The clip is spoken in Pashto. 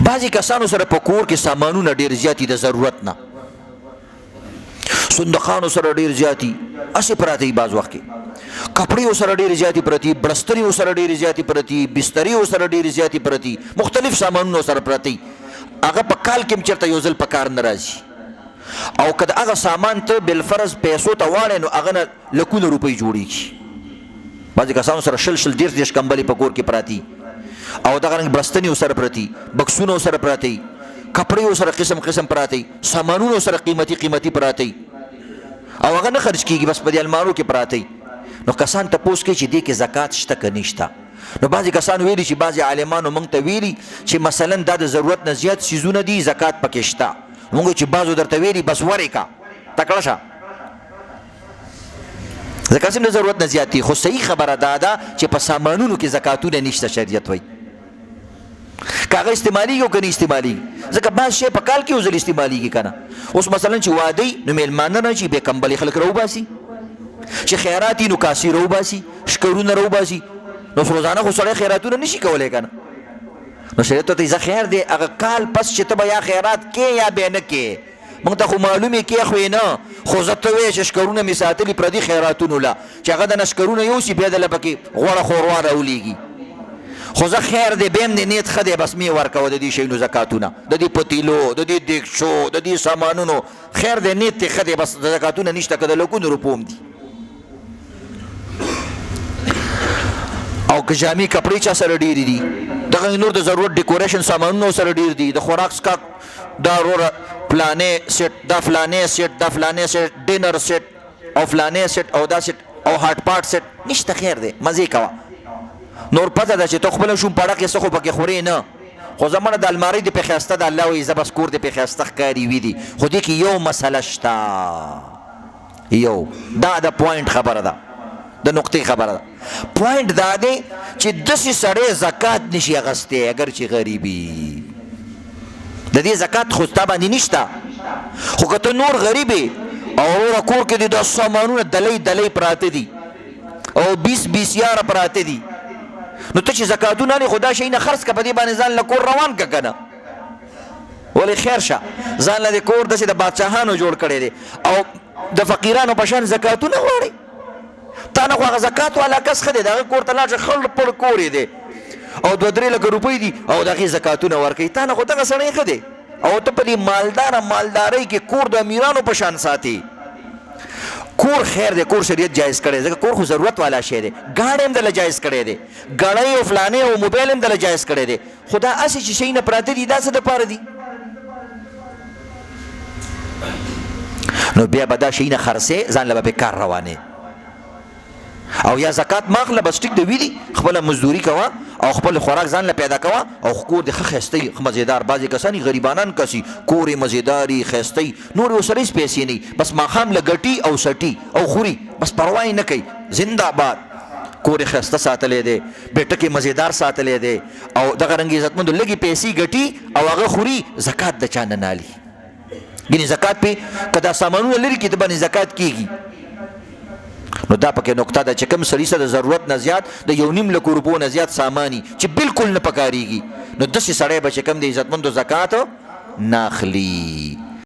بعضی کسانو سره په کور کې سامانونه ډیر زیاتی د ضرورت نه، صندوقانو سره ډیر زیاتی اسې پراته بعض وخت کې، کپړې سره ډیر زیاتی پرتی، بړستري سره ډیر زیاتی پرتی، بستري سره ډیر زیاتی پرتی، مختلف سامانونه سره پرتی، هغه په کال کې چرته یو ځل په کار نه راځي، او کله هغه سامان ته بالفرض پیسو ته واړې نو هغه لکونه روپۍ جوړیږي. بعضې کسانو سره شل دېرش کمبلې په کور کې پراتی، او دغه رنګ بړستنې سره پرتی، بکسونه سره پراتی، کپړې سره قسم قسم پراتی، سامانونه سره قیمتي پراتی، او هغه نه خرج کیږي، بس په دې المارو کې پراتی. نو کسان تپوس کوي چې دې کې زکات شته که نشته. نو بعضې کسان ویلي چې بعضې عالمانو موږ ته ویلي چې مثلا دا د ضرورت نه زیات څیزونه دي زکات پکې شته، موږ چې بعضو درته ویلي بس ورې کا تکړه شه، زکات د ضرورت نه زیات دي. خو صحیح خبره دا ده چې په سامانونو کې زکاتونه نشته، شریعت وایي که هغه استعمالیږي او که نه استعمالیږي، ځکه بعض شی په کال کې یو ځل استعمالیږي که نه. اوس مثلا چې واده نو میلمانه راشي بې کمبلې خلک راوباسي، چې خیرات وي نو کاسي راوباسي، شکرونه راوباسي، نو روزانه خو سړی خیراتونه نشي کولی که نه. نو شریعت ته زه خیر دی هغه کال پس چې ته به یا خیرات کې یا بیا نه کې، موږ ته خو معلوم یې کې خو یې نه، خو زه ته وایې چې شکرونه مې ساتلي پردي خیراتونو له چې هغه د نه شکرونه یوسي بیا دله پکې غوړه خوروا راولېږي. خو زه خیر دی بیم دی نیت ښه دی بس مې ورکوه د دې شیونو زکاتونه، د دې پتیلو، د دې دیګچو، د دې سامانونو، خیر دی نیت دی ښه دی بس د زکاتونه نشته که د لکونو روپو هم دي. او که جامې کپړې چا سره ډېرې دي، دغه نور د ضرورت ډیکوریشن سامانونه سره ډېر دي، د خوراک څښاک دا وروره فلانې سیټ، دا فلانې سیټ، دا فلانې سیټ، ډینر سیټ او فلانې سیټ او دا سیټ او هاټ پاټ سیټ نشته، خیر دی مزې کوه. نور پته ده چې ته خپله شوم پړق یې څه خو پکې خورې نه، خو زمانه د المارۍ د پې ښایسته ده الله وایي زه بس کور د پې ښایسته ښکاري وي دي، خو دې کې یو مسله شته، یو دا د پوینټ خبره ده، د نقطې خبره ده. پوینټ دا دی چې داسې سړی زکات نشي اخیستی اگر چې غریبي، د دې زکات خو ستا باندې نشته، خو که ته نور غریب یې او وروره کور کې دې دا سامانونه دلی پراته دي او 20 یاره پراته دي، نو ته چې زکاتونه اخلې خو دا شی نه خرڅ که په دې باندې ځان له کور روان که که نه، ولې خیر شه ځان له دې کور داسې د بادشاهانو جوړ کړی دی او د فقیرانو په شان زکاتونه غواړي. تا نه خو هغه زکات والا کس ښه دی، د هغه کور ته لاړ شه خړ پړ کور یې دی او 2-3 لکه روپۍ دي او د هغې زکاتونه ورکوي، تا نه خو دغه سړی ښه دی او ته په دې مالدارۍ کې کور د امیرانو په شان ساتي. کور خیر دی، کور شریعت جایز کړی دی، ځکه کور خو ضرورت والا شی دی، ګاډی هم دله جایز کړی دی، ګړۍ او فلانې او موبایل هم دله جایز کړی دی، خو دا هسې چې شی نه پراته دي دا څه دپاره دي؟ نو بیا به دا شی نه خرڅې ځان له به پې کار روانې، او یا زکات ماخله بس ټیک د ویلي خپله مزدوري کوه او خپل خوراک ځان له پیدا کوه او کور دې ښه ښایسته مزېدار. بعضې کسان غریبانان کسي کور یې مزېداري ښایسته، نور یې ورسره هېڅ پیسې نه وي، بس ماښام له ګټي او سټي او خوري، بس پروا یې نه کوي، زنده باد کور یې ښایسته ساتلی دی، بیټک یې مزېدار ساتلی دی او دغه رنګ عزتمندو لږې پیسې ګټي او هغه خوري، زکات د چا نه نالي. ګینې زکات پې که دا سامانونه لري کې ته باندې زکات کېږي. نو دا پکې نقطه ده چې کوم سړي سره د ضرورت نه زیات د 1.5 لک روپو نه زیات ساماني چې بالکل نه پکارېږي، نو داسې سړی به چې کوم د عزتمندو زکات نه اخلي.